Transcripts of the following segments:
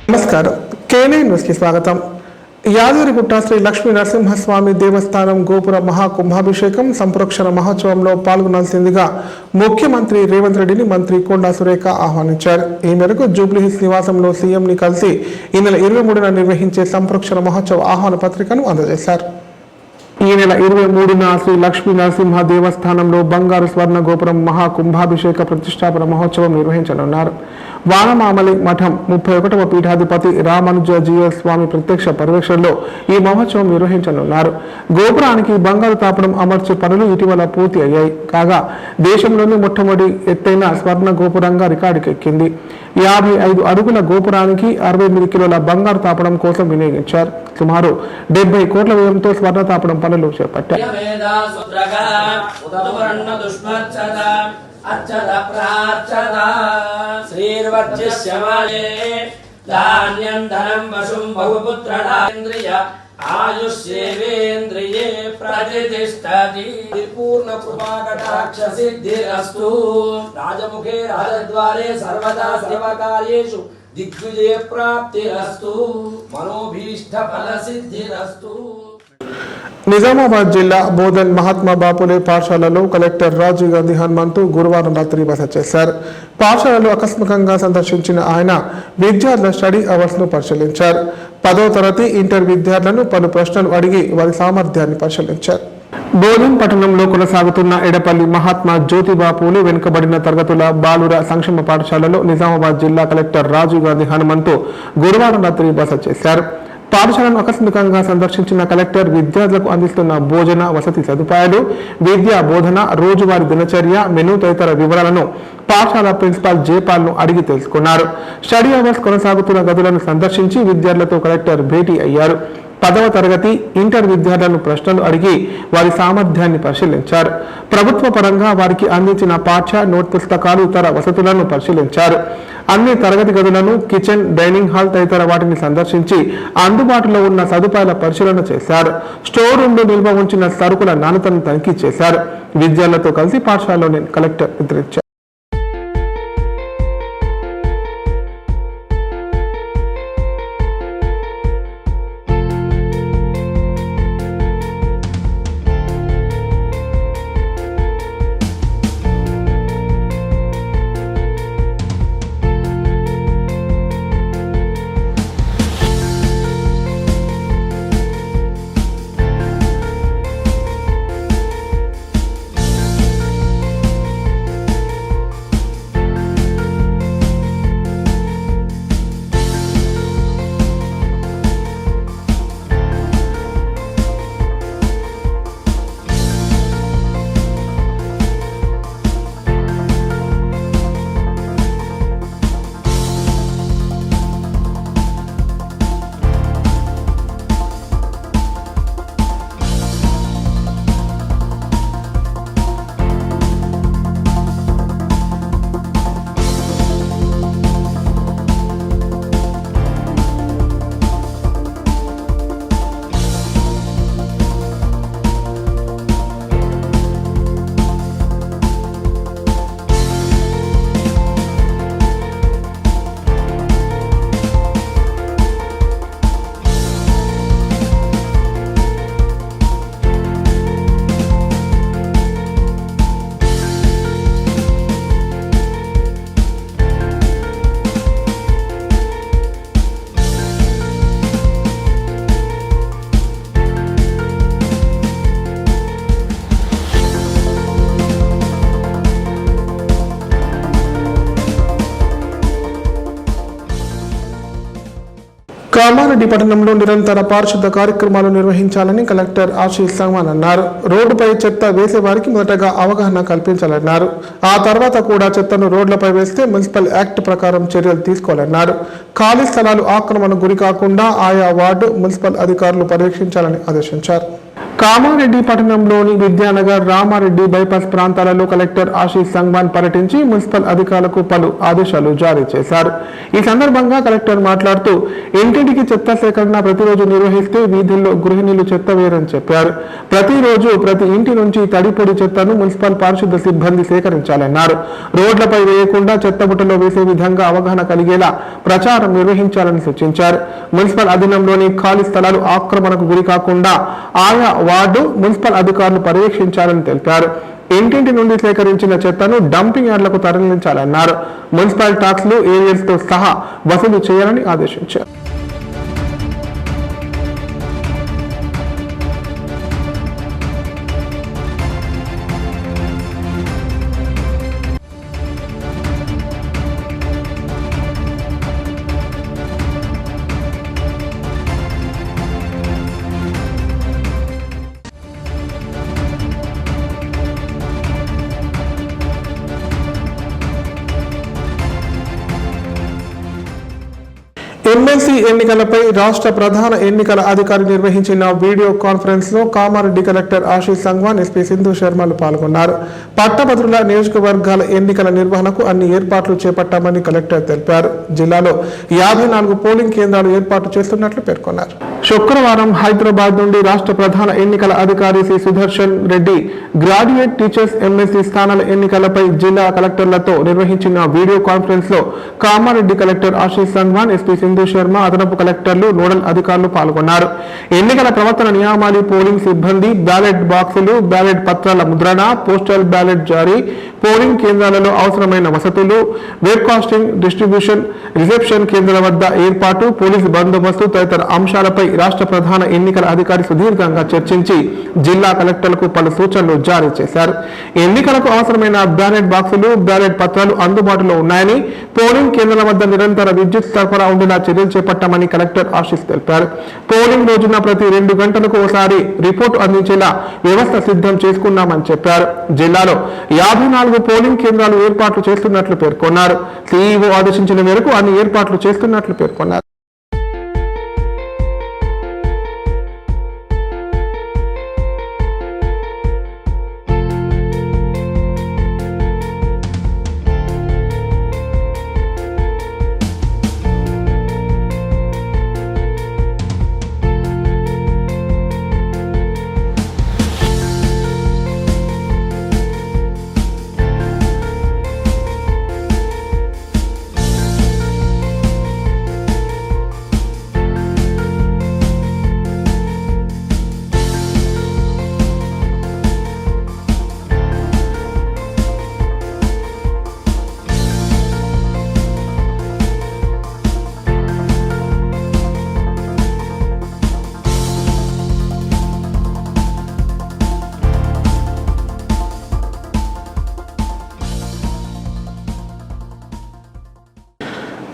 నమస్కారం. కేనే న్యూస్ కి స్వాగతం. యాదగిరిగుట్ట శ్రీ లక్ష్మీ నరసింహస్వామి దేవస్థానం గోపుర మహాకుంభాభిషేకం సంప్రోక్షణ మహోత్సవంలో పాల్గొనాల్సిందిగా ముఖ్యమంత్రి రేవంత్ రెడ్డిని మంత్రి కొండా సురేఖ ఆహ్వానించారు. ఈ మేరకు జూబ్లీహిల్స్ నివాసంలో సీఎంని కలిసి ఈ నెల 23న నిర్వహించే సంప్రోక్షణ మహోత్సవ ఆహ్వాన పత్రికను అందజేశారు. ఈ నెల 23న శ్రీ లక్ష్మీ నరసింహ దేవస్థానంలో బంగారు స్వర్ణ గోపురం మహాకుంభాభిషేక ప్రతిష్టాపన మహోత్సవం నిర్వహించనున్నారు. వానమామలి మఠం 31వ పీఠాధిపతి రామానుజీయ స్వామి ప్రత్యక్ష పర్యవేక్షణలో ఈ మహోత్సవం నిర్వహించనున్నారు. గోపురానికి బంగారు తాపడం అమర్చే పనులు ఇటీవల పూర్తి అయ్యాయి. కాగా దేశంలోని మొట్టమొదటి ఎత్తైన స్వర్ణ గోపురంగా రికార్డుకెక్కింది. 55 అడుగుల గోపురానికి 68 కిలోల బంగారు తాపడం కోసం వినియోగించారు. సుమారు 70 కోట్ల వ్యయంతో స్వర్ణ తాపడం పనులు చేపట్టారు. ఆయుష్యేంద్రియే ప్రతిష్టతి పూర్ణ కృపాకటాక్ష సిద్ధిరస్తు రాజముఖే రాజద్వారే సర్వదా సర్వకార్యేషు దిగ్విజయ ప్రాప్తిరస్తు మనోభీష్ట ఫల సిద్ధిరస్తు. నిజామాబాద్ జిల్లా బోధన్ మహాత్మా బాపులే పాఠశాలలో కలెక్టర్ రాజీవ్ గాంధీ హనుమంతు గురువారం రాత్రి బస చేశారు. పాఠశాలలో ఆకస్మికంగా సందర్శించిన ఆయన విద్యార్థుల స్టడీ అవర్స్ ను పరిశీలించారు. 10వ తరగతి ఇంటర్ విద్యార్థులను పలు ప్రశ్నలు అడిగి వారి సామర్థ్యాన్ని పరిశీలించారు. బోధన్ పట్టణంలో కొనసాగుతున్న ఎడపల్లి మహాత్మా జ్యోతిబా పూలే వెనుకబడిన తరగతుల బాలుర సంక్షేమ పాఠశాలలో నిజామాబాద్ జిల్లా కలెక్టర్ రాజీవ్ గాంధీ హనుమంతు గురువారం రాత్రి బస చేశారు. పాఠశాలను ఆకస్మికంగా సందర్శించిన కలెక్టర్ విద్యార్థులకు అందిస్తున్న భోజన వసతి సదుపాయాలు, విద్యా బోధన, రోజువారీ దినచర్య, మెనూ తదితర వివరాలను పాఠశాల ప్రిన్సిపాల్ జేపాల్ ను అడిగి తెలుసుకున్నారు. స్టడీ అవర్స్ కొనసాగుతున్న గదులను సందర్శించి విద్యార్థులతో కలెక్టర్ భేటీ అయ్యారు. 10వ తరగతి ఇంటర్ విద్యార్థులను ప్రశ్నలు అడిగి వారి సామర్థ్యాన్ని పరిశీలించారు. ప్రభుత్వ పరంగా వారికి అందించిన పాఠ్య నోట్ పుస్తకాలు, ఇతర వసతులను పరిశీలించారు. అన్ని తరగతి గదులను, కిచెన్, డైనింగ్ హాల్ తదితర వాటిని సందర్శించి అందుబాటులో ఉన్న సదుపాయాల పరిశీలన చేశారు. స్టోర్ రూమ్ లో నిల్వ ఉంచిన సరుకుల నాణ్యతను తనిఖీ చేశారు. విద్యార్థులతో కలిసి పాఠశాలలోని కలెక్టర్ వివరించారు. కామారెడ్డి పట్టణంలో నిరంతర పారిశుద్ధ కార్యక్రమాలు నిర్వహించాలని కలెక్టర్ ఆశీష్ సంగ్మాన్ అన్నారు. రోడ్డుపై చెత్త వేసే వారికి మొదటగా అవగాహన కల్పించాలన్నారు. ఆ తర్వాత కూడా చెత్తను రోడ్లపై వేస్తే మున్సిపల్ యాక్ట్ ప్రకారం చర్యలు తీసుకోవాలన్నారు. ఖాళీ స్థలాలు ఆక్రమణకు గురి కాకుండా ఆయా వార్డు మున్సిపల్ అధికారులు పర్యవేక్షించాలని ఆదేశించారు. కామారెడ్డి పట్టణంలోని విద్యానగర్, రామారెడ్డి బైపాస్ ప్రాంతాలలో కలెక్టర్ ఆశీష్ సంగ్వాన్ పర్యటించి మున్సిపల్ అధికారులకు పలు ఆదేశాలు జారీ చేశారు. ఈ సందర్భంగా కలెక్టర్ మాట్లాడుతూ ఇంటింటికి చెత్త సేకరణ ప్రతిరోజు నిర్వహిస్తే వీధుల్లో గృహిణులు చెత్త వేయరని చెప్పారు. ప్రతిరోజు ప్రతి ఇంటి నుంచి తడిపొడి చెత్తను మున్సిపల్ పారిశుద్ధ సిబ్బంది సేకరించాలన్నారు. రోడ్లపై వేయకుండా చెత్తబుట్టలో వేసే విధంగా అవగాహన కలిగేలా ప్రచారం నిర్వహించాలని సూచించారు. మున్సిపల్ అధీనంలోని ఖాళీ స్థలాలు ఆక్రమణకు గురి కాకుండా ఆయా వార్డు మున్సిపల్ అధికారులు పర్యవేక్షించాలని తెలిపారు. ఇంటింటి నుండి సేకరించిన చెత్తను డంపింగ్ యార్డులకు తరలించాలన్నారు. మున్సిపల్ టాక్స్లు, ఏరియల్స్ తో సహా వసూలు చేయాలని ఆదేశించారు. ఎమ్మెల్సీ ఎన్నికలపై రాష్ట్ర ప్రధాన ఎన్నికల అధికారి నిర్వహించిన వీడియో కాన్ఫరెన్స్ లో కామారెడ్డి కలెక్టర్ ఆశీష్ సంగ్వాన్, ఎస్పీ సింధు శర్మలు పాల్గొన్నారు. పట్టభద్రుల నియోజకవర్గాల ఎన్నికల నిర్వహణకు అన్ని ఏర్పాట్లు చేపట్టామని కలెక్టర్ తెలిపారు. జిల్లాలో 54 పోలింగ్ కేంద్రాలు ఏర్పాటు చేస్తున్నట్లు పేర్కొన్నారు. శుక్రవారం హైదరాబాద్ నుండి రాష్ట్ర ప్రధాన ఎన్నికల అధికారి C Sudarshan Reddy graduate teachers MLC స్థానాల ఎన్నికలపై జిల్లా కలెక్టర్లతో నిర్వహించిన వీడియో కాన్ఫరెన్స్ లో కామారెడ్డి కలెక్టర్ ఆశీష్ సంగ్వాన్, ఎస్పీ సింధు శర్మ, అదనపు కలెక్టర్లు, నోడల్ అధికారులు పాల్గొన్నారు. ఎన్నికల ప్రవర్తన నియామాలు, పోలింగ్ సిబ్బంది, బ్యాలెట్ బాక్సులు, బ్యాలెట్ పత్రాల ముద్రణ, పోస్టల్ బ్యాలెట్ జారీ, పోలింగ్ కేంద్రాలలో అవసరమైన వసతులు, వెబ్కాస్టింగ్, డిస్ట్రిబ్యూషన్, రిసెప్షన్ కేంద్రాల వద్ద ఏర్పాటు, పోలీసు బందోబస్తు తదితర అంశాలపై రాష్ట్ర ప్రధాన ఎన్నికల అధికారి సుదీర్ఘంగా చర్చించి జిల్లా కలెక్టర్లకు పలు సూచనలు జారీ చేశారు. ఎన్నికలకు అవసరమైన బ్యాలెట్ బాక్సులు, బ్యాలెట్ పత్రాలు అందుబాటులో ఉన్నాయని, పోలింగ్ కేంద్రాల వద్ద నిరంతర విద్యుత్ సరఫరా ఉండేలా చర్యలు చేపట్టామని కలెక్టర్ ఆశీష్ తెలిపారు. పోలింగ్ రోజున ప్రతి 2 గంటలకు ఒకసారి రిపోర్టు అందించేలా వ్యవస్థ సిద్ధం చేసుకున్నామని చెప్పారు. జిల్లాలో 54 పోలింగ్ కేంద్రాలు ఏర్పాట్లు చేస్తున్నట్లు పేర్కొన్నారు. సీఈఓ ఆదేశించిన మేరకు అన్ని ఏర్పాట్లు చేస్తున్నట్లు పేర్కొన్నారు.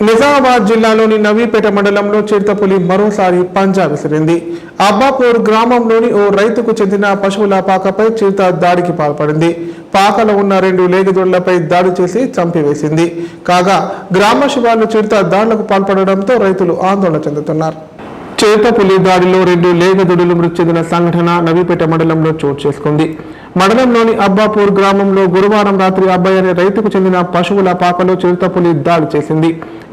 నిజామాబాద్ జిల్లాలోని నవీపేట మండలంలో చిరుతపులి మరోసారి పంజా విసిరింది. అబ్బాపూర్ గ్రామంలోని ఓ రైతుకు చెందిన పశువుల పాకపై చిరుత దాడికి పాల్పడింది. పాకలో ఉన్న 2 లేగదూడలపై దాడి చేసి చంపివేసింది. కాగా గ్రామ శివార్లు చిరుత దాడులకు పాల్పడడంతో రైతులు ఆందోళన చెందుతున్నారు. చిరుతపులి దాడిలో 2 లేగదూడలు మృతి చెందిన సంఘటన నవీపేట మండలంలో చోటు చేసుకుంది. మండలంలోని అబ్బాపూర్ గ్రామంలో గురువారం రాత్రి అబ్బాయి అనే రైతుకు చెందిన పశువుల పాకలో చిరుతపులి దాడి చేసింది.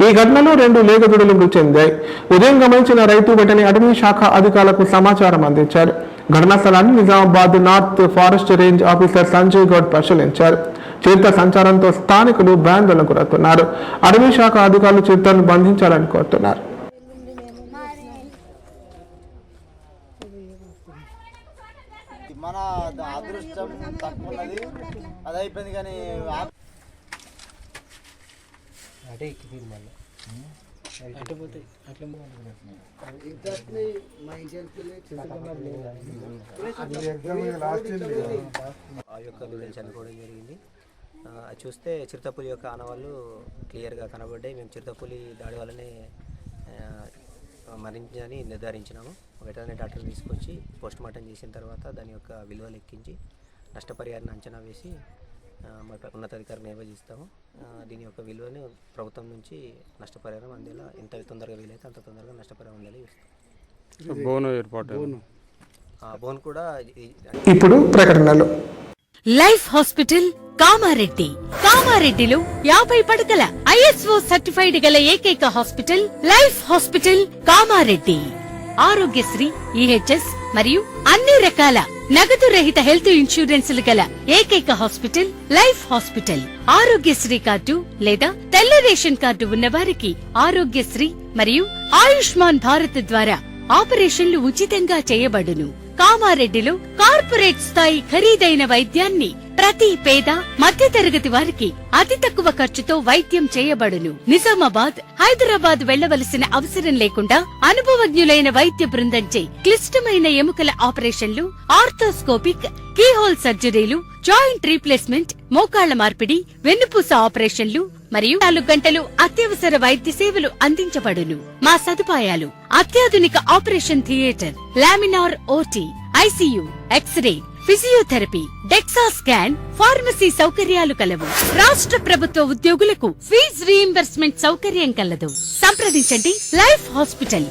ఈ ఘటనలో 2 లేగదూడలు మృతి చెందాయి. ఉదయం గమనించిన రైతు వెంటనే అటవీ శాఖ అధికారులకు సమాచారం అందించారు. ఘటనా స్థలాన్ని Nizamabad north forest range officer Sanjay Goud పరిశీలించారు. చిరుత సంచారంతో స్థానికులు భయాందోళనకు గురవుతున్నారు. అటవీ శాఖ అధికారులు చిరుతను బంధించాలని కోరుతున్నారు. మన అదృష్టం తక్కువ ఉన్నది, అది అయిపోయింది. కానీ ఆ యొక్క దూడలు చనిపోవడం జరిగింది. చూస్తే చిరుతపులి యొక్క ఆనవాళ్ళు క్లియర్గా కనబడ్డాయి. మేము చిరుతపులి దాడి వల్లనే మరణించని నిర్ధారించినాము. వెటర్నరీ డాక్టర్ తీసుకొచ్చి పోస్ట్ మార్టం చేసిన తర్వాత దాని యొక్క విలువలు ఎక్కించి నష్టపరిహారాన్ని అంచనా వేసి ఉన్నతాధికారికి నిర్వహిస్తాము. దీని యొక్క విలువను ప్రభుత్వం నుంచి నష్టపరిహారం అందేలా ఎంత తొందరగా వీలైతే అంత తొందరగా నష్టపరిహారం అందేలా చూస్తాం. బోన్ కూడా ఇప్పుడు ప్రకటనలు. Life hospital Kamareddy. కామారెడ్డిలో 50 పడకల ISO సర్టిఫైడ్ గల ఏకైక hospital life hospital Kamareddy. Aarogyasri, EHS మరియు అన్ని రకాల నగదు రహిత హెల్త్ ఇన్సూరెన్సులు గల ఏకైక hospital life hospital. Aarogyasri card లేదా తెల్ల రేషన్ కార్డు ఉన్న వారికి ఆరోగ్యశ్రీ మరియు ఆయుష్మాన్ భారత్ ద్వారా ఆపరేషన్లు ఉచితంగా చేయబడును. కామారెడ్డిలో కార్పొరేట్ స్థాయి ఖరీదైన వైద్యాన్ని ప్రతి పేద మధ్యతరగతి వారికి అతి తక్కువ ఖర్చుతో వైద్యం చేయబడును. నిజామాబాద్, హైదరాబాద్ వెళ్లవలసిన అవసరం లేకుండా అనుభవజ్ఞులైన వైద్య బృందంచే క్లిష్టమైన ఎముకల ఆపరేషన్లు, ఆర్థోస్కోపిక్, కీహోల్ సర్జరీలు, జాయింట్ రీప్లేస్మెంట్, మోకాళ్ల మార్పిడి, వెన్నుపూస ఆపరేషన్లు మరియు 4 గంటలు అత్యవసర వైద్య సేవలు అందించబడును. మా సదుపాయాలు: అత్యాధునిక operation theatre, laminar OT, ICU, X-ray, physiotherapy, DEXA scan, pharmacy సౌకర్యాలు కలవు. రాష్ట్ర ప్రభుత్వ ఉద్యోగులకు ఫీజు రీయింబర్స్మెంట్ సౌకర్యం కలదు. సంప్రదించండి లైఫ్ హాస్పిటల్.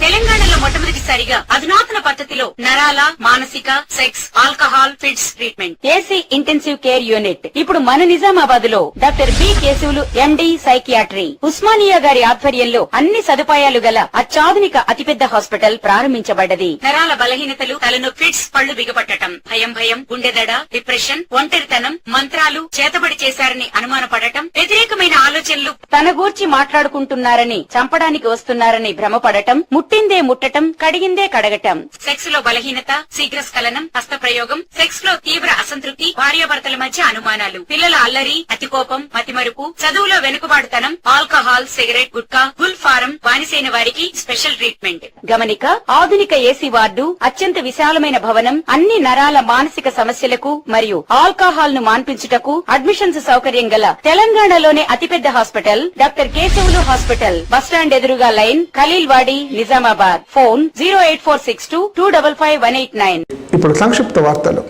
తెలంగాణలో మొట్టమొదటిసారిగా అధునాతన పద్ధతిలో నరాల, మానసిక, sex, alcohol, fits treatment, AC intensive care unit ఇప్పుడు మన నిజామాబాద్ లో doctor B Keshavulu MD psychiatry, Osmania గారి ఆధ్వర్యంలో అన్ని సదుపాయాలు గల అత్యాధునిక అతిపెద్ద హాస్పిటల్ ప్రారంభించబడ్డది. నరాల బలహీనతలు, తలనొప్పి, ఫిట్స్, పళ్లు బిగపట్టడం, భయం, గుండెదడ, డిప్రెషన్, ఒంటరితనం, మంత్రాలు చేతబడి చేశారని అనుమానపడటం, వ్యతిరేకమైన ఆలోచనలు, తన గూర్చి మాట్లాడుకుంటున్నారని, చంపడానికి వస్తున్నారని భ్రమపడటం, ముట్టిందే ముట్టటం, కడిగిందే కడగటం, సెక్స్ లో బలహీనత, శీఘ్రస్ఖలనం, హస్తప్రయోగం, సెక్స్ లో తీవ్ర అసంతృప్తి, భార్యాభర్తల మధ్య అనుమానాలు, పిల్లల అల్లరి, అతికోపం, మతిమరుపు, చదువులో వెనుకబాటుతనం, alcohol, cigarette, gutka, Gul form బానిసైన వారికి స్పెషల్ ట్రీట్మెంట్. గమనిక: ఆధునిక ఏసీ వార్డు, అత్యంత విశాలమైన భవనం, అన్ని నరాల మానసిక సమస్యలకు మరియు ఆల్కహాల్ ను మాన్పించుటకు అడ్మిషన్స్ సౌకర్యం గల తెలంగాణలోనే అతిపెద్ద hospital doctor Keshavulu hospital. Bus stand ఎదురుగా లైన్, ఖలీల్వాడి, నిజామాబాద్. ఫోన్ 08462 255 189. ఇప్పుడు సంక్షిప్త వార్తలు.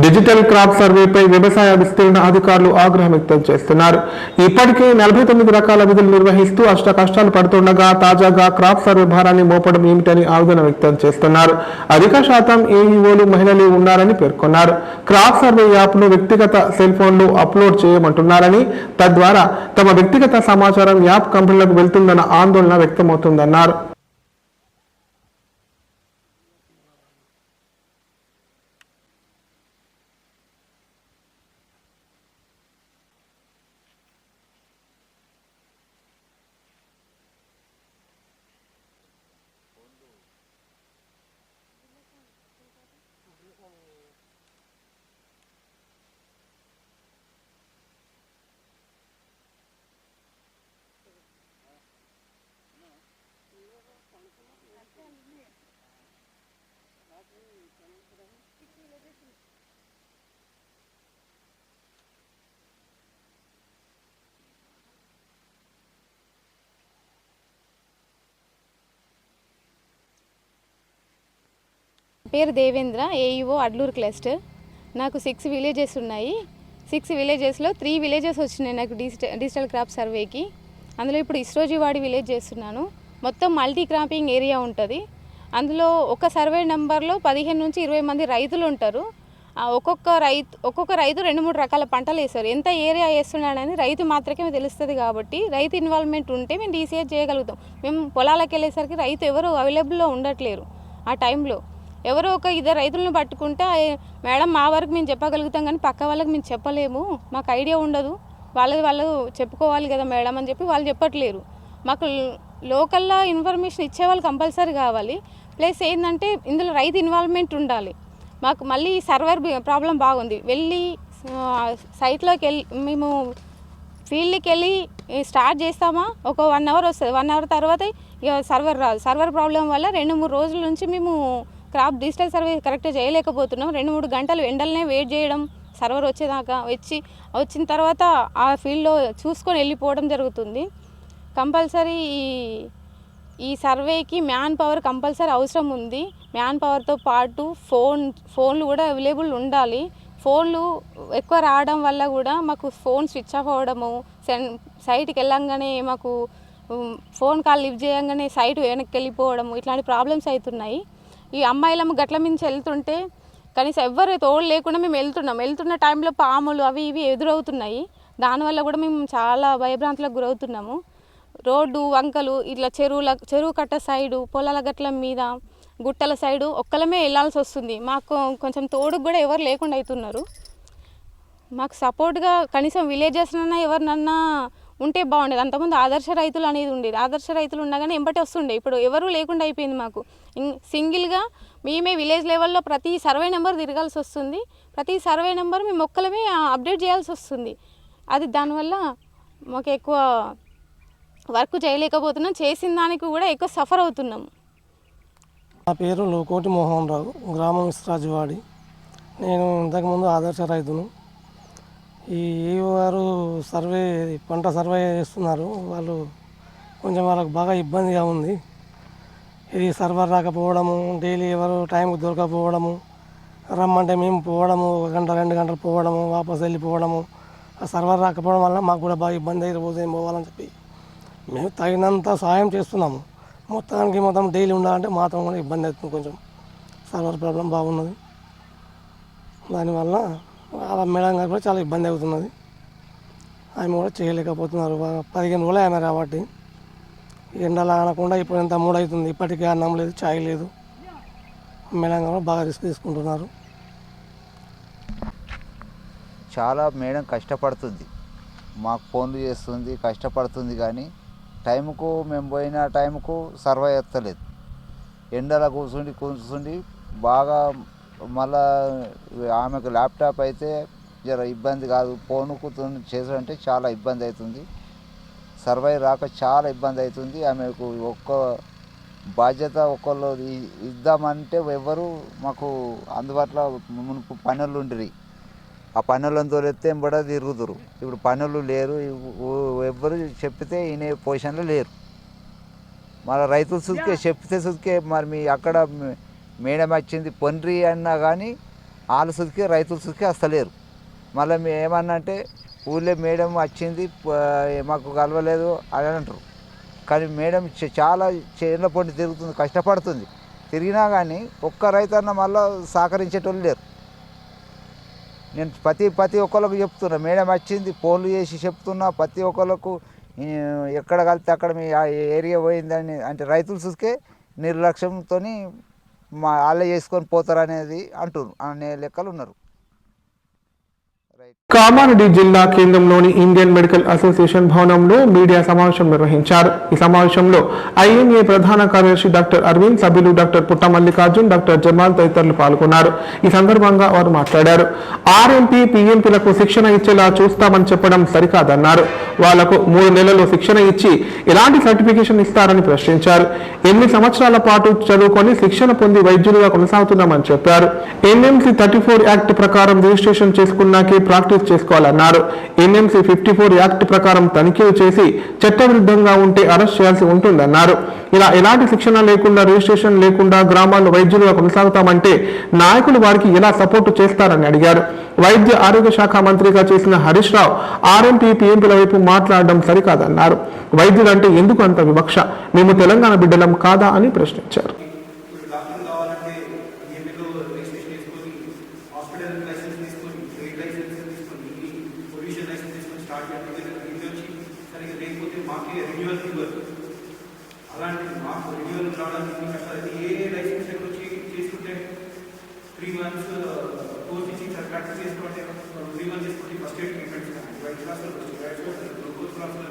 డిజిటల్ క్రాప్ సర్వేపై వ్యవసాయ విస్తీర్ణ అధికారులు ఆగ్రహం వ్యక్తం చేస్తున్నారు. ఇప్పటికే 49 రకాల విధులు నిర్వహిస్తూ అష్ట కష్టాలు పడుతుండగా తాజాగా క్రాప్ సర్వే భారాన్ని మోపడం ఏమిటని ఆవేదన వ్యక్తం చేస్తున్నారు. అధిక శాతం AEOలు మహిళలే ఉన్నారని పేర్కొన్నారు. క్రాప్ సర్వే యాప్ను వ్యక్తిగత సెల్ ఫోన్లో అప్లోడ్ చేయమంటున్నారని, తద్వారా తమ వ్యక్తిగత సమాచారం యాప్ కంపెనీలకు వెళ్తుందన్న ఆందోళన వ్యక్తమవుతుందన్నారు. పేరు దేవేంద్ర, AEO అడ్లూరు క్లస్టర్. నాకు 6 విలేజెస్ ఉన్నాయి. 6 విలేజెస్లో 3 విలేజెస్ వచ్చినాయి నాకు డిజిటల్ క్రాప్ సర్వేకి. అందులో ఇప్పుడు ఇస్రోజీవాడి విలేజ్ చేస్తున్నాను. మొత్తం మల్టీ క్రాపింగ్ ఏరియా ఉంటుంది. అందులో ఒక సర్వే నెంబర్లో 15 నుంచి 20 మంది రైతులు ఉంటారు. ఒక్కొక్క రైతు 2-3 రకాల పంటలు వేస్తారు. ఎంత ఏరియా వేస్తున్నాడని రైతు మాత్రమే తెలుస్తుంది. కాబట్టి రైతు ఇన్వాల్వ్మెంట్ ఉంటే మేము DCH చేయగలుగుతాం. మేము పొలాలకు వెళ్ళేసరికి రైతు ఎవరు అవైలబుల్లో ఉండట్లేరు. ఆ టైంలో ఎవరో ఒక 2 రైతులను పట్టుకుంటే, మేడం మా వరకు మేము చెప్పగలుగుతాం కానీ పక్క వాళ్ళకి మేము చెప్పలేము, మాకు ఐడియా ఉండదు, వాళ్ళు చెప్పుకోవాలి కదా మేడం అని చెప్పి వాళ్ళు చెప్పట్లేరు. మాకు లోకల్లో ఇన్ఫర్మేషన్ ఇచ్చేవాళ్ళు కంపల్సరీ కావాలి. ప్లస్ ఏంటంటే ఇందులో రైతు ఇన్వాల్వ్మెంట్ ఉండాలి. మాకు మళ్ళీ సర్వర్ ప్రాబ్లం బాగుంది. వెళ్ళి సైట్లోకి వెళ్ళి మేము ఫీల్డ్కి వెళ్ళి స్టార్ట్ చేస్తామా, ఒక 1 అవర్ వస్తుంది. 1 అవర్ తర్వాత ఇక సర్వర్ రాదు. సర్వర్ ప్రాబ్లం వల్ల 2-3 రోజుల నుంచి మేము క్రాప్ డిజిటల్ సర్వే కరెక్ట్గా చేయలేకపోతున్నాం. 2-3 గంటలు ఎండలనే వెయిట్ చేయడం, సర్వర్ వచ్చేదాకా వచ్చిన తర్వాత ఆ ఫీల్డ్లో చూసుకొని వెళ్ళిపోవడం జరుగుతుంది. కంపల్సరీ ఈ సర్వేకి మ్యాన్ పవర్ కంపల్సరీ అవసరం ఉంది. మ్యాన్ పవర్తో పాటు ఫోన్లు కూడా అవైలబుల్ ఉండాలి. ఫోన్లు ఎక్కువ రావడం వల్ల కూడా మాకు ఫోన్ స్విచ్ ఆఫ్ అవ్వడము, సైట్కి వెళ్ళంగానే మాకు ఫోన్ కాల్ లిఫ్ట్ చేయగానే సైట్ వెనక్కి వెళ్ళిపోవడము, ఇట్లాంటి ప్రాబ్లమ్స్ అవుతున్నాయి. ఈ అమ్మాయిలము గట్ల మించి వెళ్తుంటే కనీసం ఎవ్వరు తోడు లేకుండా మేము వెళ్తున్న టైంలో పాములు అవి ఇవి ఎదురవుతున్నాయి. దానివల్ల కూడా మేము చాలా భయభ్రాంతులకు గురవుతున్నాము. రోడ్డు వంకలు ఇట్లా చెరువు కట్ట సైడు పొలాల గట్ల మీద గుట్టల సైడు ఒక్కలమే వెళ్ళాల్సి వస్తుంది. మాకు కొంచెం తోడుకు కూడా ఎవరు లేకుండా అవుతున్నారు. మాకు సపోర్ట్గా కనీసం విలేజెస్నన్నా ఎవరినన్నా ఉంటే బాగుండేది. అంతకుముందు ఆదర్శ రైతులు అనేది ఉండేది. ఆదర్శ రైతులు ఉండగానే ఎంబటి వస్తుండే. ఇప్పుడు ఎవరు లేకుండా అయిపోయింది. మాకు సింగిల్గా మేమే విలేజ్ లెవెల్లో ప్రతి సర్వే నెంబర్ తిరగాల్సి వస్తుంది. ప్రతి సర్వే నెంబర్ మేము ఒక్కలమే అప్డేట్ చేయాల్సి వస్తుంది. అది దానివల్ల మాకు ఎక్కువ వర్క్ చేయలేకపోతున్నాం. చేసిన దానికి కూడా ఎక్కువ సఫర్ అవుతున్నాము. నా పేరు లోకోటి మోహన్ రావు, గ్రామం ఇస్రాజువాడి. నేను ఇంతకుముందు ఆదర్శ రైతును. ఈ ఈఓ గారు పంట సర్వే చేస్తున్నారు. వాళ్ళకు బాగా ఇబ్బందిగా ఉంది. ఇది సర్వర్ రాకపోవడము, డైలీ ఎవరు టైంకి దొరకపోవడము, రమ్మంటే మేము పోవడము, 1 గంట 2 గంటలు పోవడము, వాపసు వెళ్ళిపోవడము. ఆ సర్వర్ రాకపోవడం వల్ల మాకు కూడా బాగా ఇబ్బంది అయితే రోజు ఏం పోవాలని చెప్పి మేము తగినంత సాయం చేస్తున్నాము. మొత్తం డైలీ ఉండాలంటే మాత్రం కూడా ఇబ్బంది అవుతుంది. కొంచెం సర్వర్ ప్రాబ్లం బాగున్నది. దానివల్ల అలా మేడం గారు కూడా చాలా ఇబ్బంది అవుతున్నది. ఆమె కూడా చేయలేకపోతున్నారు. 15 రోజులు ఆమె రాబట్టి ఎండలా అనకుండా ఇప్పుడు ఎంత 3 అవుతుంది. ఇప్పటికీ అన్నం లేదు, ఛాయ్ లేదు. మేడం గారు బాగా రిస్క్ తీసుకుంటున్నారు. చాలా మేడం కష్టపడుతుంది, మాకు ఫోన్లు చేస్తుంది, కష్టపడుతుంది. కానీ టైంకు మేము పోయిన టైంకు సర్వే ఎత్తలేదు. ఎండల కూర్చుండి బాగా మళ్ళా ఆమెకు ల్యాప్టాప్ అయితే జర ఇబ్బంది కాదు, ఫోన్కు చేసాలంటే చాలా ఇబ్బంది అవుతుంది. సర్వే రాక చాలా ఇబ్బంది అవుతుంది. ఆమెకు ఒక్క బాధ్యత ఒకళ్ళు ఇద్దామంటే ఎవరు మాకు అందుబాటులో మునుపు పనులు ఉండిరి. ఆ పనులను తోలెత్తే ఎంబడ తిరుగుతురు. ఇప్పుడు పనులు లేరు, ఎవ్వరు చెప్పితే ఈయన పొజిషన్లో లేరు. మన రైతులు చెప్తే మరి మీ అక్కడ మేడం వచ్చింది పొండ్రి అన్నా కానీ వాళ్ళు రైతులు వస్తలేరు. మళ్ళీ మేము ఏమన్నా అంటే ఊళ్ళో మేడం వచ్చింది మాకు కలవలేదు అని అంటారు. కానీ మేడం చాలా చేనుల పొండి తిరుగుతుంది, కష్టపడుతుంది. తిరిగినా కానీ ఒక్క రైతన్న మళ్ళీ సహకరించేటోళ్ళు లేరు. నేను ప్రతి ఒక్కరికి చెప్తున్నా, మేడం వచ్చింది ఫోన్లు చేసి చెప్తున్నా. ప్రతి ఒక్కరికి ఎక్కడ కలిపితే అక్కడ మీ ఏరియా పోయిందని అంటే రైతులు చూసుకే నిర్లక్ష్యంతో వాళ్ళే చేసుకొని పోతారు అనేది అంటున్నారు, అనే లెక్కలు ఉన్నారు. కామారెడ్డి జిల్లా కేంద్రంలోని ఇండియన్ మెడికల్ అసోసియేషన్ భవనంలో మీడియా సమావేశం నిర్వహించారు. ఈ సమావేశంలో ఐఎంఏ ప్రధాన కార్యదర్శి డాక్టర్ అరవింద్, సభ్యులు డాక్టర్ పుట్ట మల్లికార్జున్, డాక్టర్ జమాల్ తదితరులు పాల్గొన్నారు. ఈ సందర్భంగా వారు మాట్లాడారు. ఆర్ఎంపీ పీఎంపీలకు శిక్షణ ఇచ్చేలా చూస్తామని చెప్పడం సరికాదన్నారు. వాళ్లకు 3 నెలలు శిక్షణ ఇచ్చి ఎలాంటి సర్టిఫికేషన్ ఇస్తారని ప్రశ్నించారు. 8 సంవత్సరాల పాటు చదువుకొని శిక్షణ పొంది వైద్యులుగా కొనసాగుతున్నామని చెప్పారు. ఎన్ఎంసీ 34 యాక్ట్ ప్రకారం రిజిస్ట్రేషన్ చేసుకున్నాకే ప్రాక్టీస్ చేసుకోవాలన్నారు. ఎన్ఎంసీ 54 యాక్ట్ ప్రకారం తనిఖీలు చేసి చట్టవిరుద్ధంగా ఉంటే అరెస్ట్ చేయాల్సి ఉంటుందన్నారు. ఇలా ఎలాంటి శిక్షణ లేకుండా, రిజిస్ట్రేషన్ లేకుండా గ్రామాల్లో వైద్యులుగా కొనసాగుతామంటే నాయకులు వారికి ఎలా సపోర్టు చేస్తారని అడిగారు. వైద్య ఆరోగ్య శాఖ మంత్రిగా చేసిన హరీష్ రావు ఆర్ఎంపీ పీఎంపీల వైపు మాట్లాడడం సరికాదన్నారు. వైద్యులంటే ఎందుకు అంత వివక్ష? మేము తెలంగాణ బిడ్డలం కాదా అని ప్రశ్నించారు. అలాంటి మాకు రెన్యువల్ రావడానికి కష్టాలు. ఏ లైసెన్స్ వచ్చి చేసుకుంటే 3 months కోర్స్ ఇచ్చి ప్రాక్టీస్ చేసుకోండి. 3 months చేసుకుంటే ఫస్ట్ ఎయిడ్ ట్రీట్మెంట్స్ వైట్ క్లాసులు గ్లూకోజ్ క్లాసులు.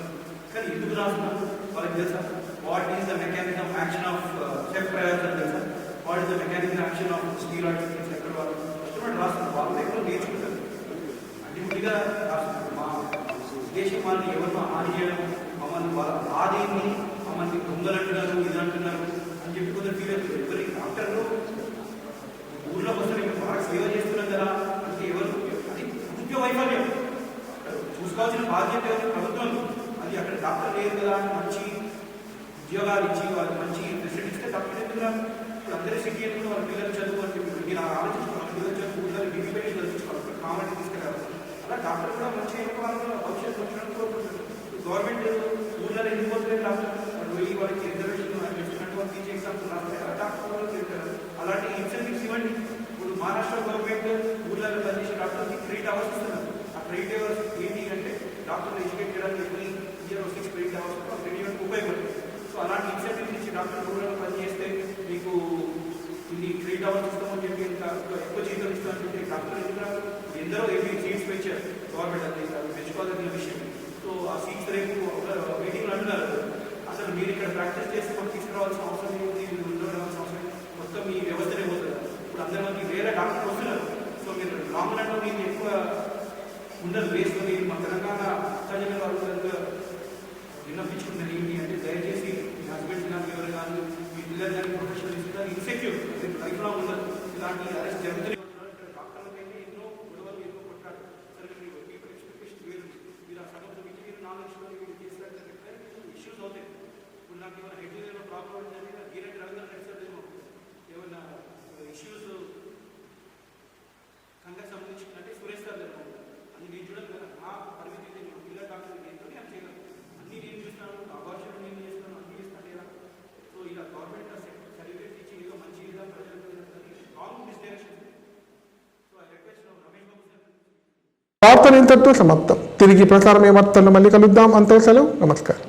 కానీ ఎందుకు రాస్తున్నారు వాళ్ళకి తెలుసా? What is the mechanism action of step ప్రయోజనం తెలుసా? What is the mechanism action of steroids ఎక్కడ వాళ్ళు కష్టపడి రాస్తున్నారు. వాళ్ళు ఎక్కడ నేర్చుకుంటారు అంటే ముందుగా రాస్తున్నారు. మా ఉద్దేశం వాళ్ళని ఎవరినో హాని చేయడం, మమ్మల్ని వాళ్ళ ఆదిని మమ్మల్ని దొంగలు అంటున్నారు, ఇది అంటున్నారు అని చెప్పి కొందరు ఫీల్ అవుతుంది. ఎవరి డాక్టర్లు ఊళ్ళోకి వస్తారు, ఇక్కడ బాగా సేవ చేస్తున్నాం కదా అంటే ఎవరు అది ప్రభుత్వ వైఫల్యం. చూసుకోవాల్సిన బాధ్యత ఎవరు? ప్రభుత్వం. అది అక్కడ డాక్టర్ లేదు కదా, మంచి ఉద్యోగాలు ఇచ్చి వాళ్ళకి మంచి ఫెసిలిటీ ఇస్తే తప్పకుండా ఇప్పుడు అందరూ సిటీ ఎప్పుడు వాళ్ళ పిల్లలు చదువు అని చెప్పి మీరు ఆలోచించుకోవాలి. వాళ్ళ పిల్లలు చదువు ఊళ్ళో డిగ్రీ పెట్టి చదివించుకోవాలి, కామెంట్ తీసుకెళ్ళాలి. అలా డాక్టర్ కూడా మంచి భవిష్యత్తు వచ్చినట్టు కోరుకుంటుంది. గవర్నమెంట్ ఊళ్ళో ఎందుకు పోతుంది డాక్టర్? వాళ్ళకి రిజర్వేషన్ వాళ్ళు టీచ్ ఎగ్జామ్స్ రాస్తే డాక్టర్ వాళ్ళు తింటారు. అలాంటి ఇన్సెంటివ్స్ ఇవ్వండి. ఇప్పుడు మహారాష్ట్ర గవర్నమెంట్ ఊళ్ళలో పనిచేసే డాక్టర్కి 3 hours ఇస్తున్నారు. ఆ 3 hours ఏంటి అంటే డాక్టర్లు ఎడ్యుకేట్ చేయడానికి ఎవ్రీ ఇయర్ 6 hours ట్రైనింగ్ ఉపయోగపడుతుంది. సో అలాంటి ఇన్సెంటివ్స్ ఇచ్చి డాక్టర్ ఊళ్ళలో పనిచేస్తే మీకు ఇన్ని 3 hours ఇస్తామని చెప్పి ఇంకా ఎక్కువ జీతం ఇస్తామని చెప్పి డాక్టర్లు ఎందుకు ఎందరో ఏపీ సీట్స్ పెంచారు గవర్నమెంట్ అది పెంచుకోవాలనే విషయం. సో ఆ సీట్స్ రేపు మీటింగ్లు అంటున్నారు. అసలు మీరు ఇక్కడ ప్రాక్టీస్ చేస్తే మనకు తీసుకురావాల్సిన అవసరం ఏంటి, మీరు ఉండవలసిన అవసరం మొత్తం ఈ వ్యవస్థనే పోతుంది. ఇప్పుడు అందరి మంది వేరే డాక్టర్లు వస్తున్నారు. సో మీరు లాంగ్ రన్లో మీకు ఎక్కువ ఉండదు వేస్ట్. మీరు మా తెలంగాణ అత్యాజన వాళ్ళు విన్నపించుకున్నారు ఏంటి అంటే దయచేసి మీ హస్బెండ్ కానీ ఎవరు కానీ మీ పిల్లలు కానీ ప్రొఫెషనల్ తీసుకుంటారు ఇన్సెక్యూర్ లైఫ్ లాంగ్ ఉండదు. ఇలాంటి అరెస్ట్ జరుగుతుంది. డాక్టర్లకైతే ఎన్నో గొడవలు ఎన్నో కొట్టారు. సరే మీరు పీపుల్ ఎక్స్పెక్టేషన్ వేరు. మీరు ఆ సగం మీరు 4 లక్షలు మీరు చేసినట్టు ఇష్యూస్ అవుతాయి. ఇప్పుడు నాకు ఏమైనా హెడ్ ఏమైనా ప్రాబ్లం ఉందని గీరెడ్డి రవీంద్ర రెడ్డి ఏమైనా ఇష్యూస్ కంగారు సంబంధించినట్టే సురేష్ సార్ అన్ని నేను చూడను కదా. నా పరిమితి పిల్లల డాక్టర్ నేను చేయగలను. అన్నీ నేను చూస్తాను, అబార్షన్ నేను చేస్తాను, అన్నీ చేస్తాను కదా. సో ఇలా గవర్నమెంట్ సర్టిఫికేట్ ఇచ్చి ఏదో మంచి ప్రజలకు wrong misdirection. So I request Ramesh Babu sir. వార్తలు ఇంతటితో సమాప్తం. తిరిగి ప్రసారమే వార్తలను మళ్ళీ కలుద్దాం. అంతే సెలవు. నమస్కారం.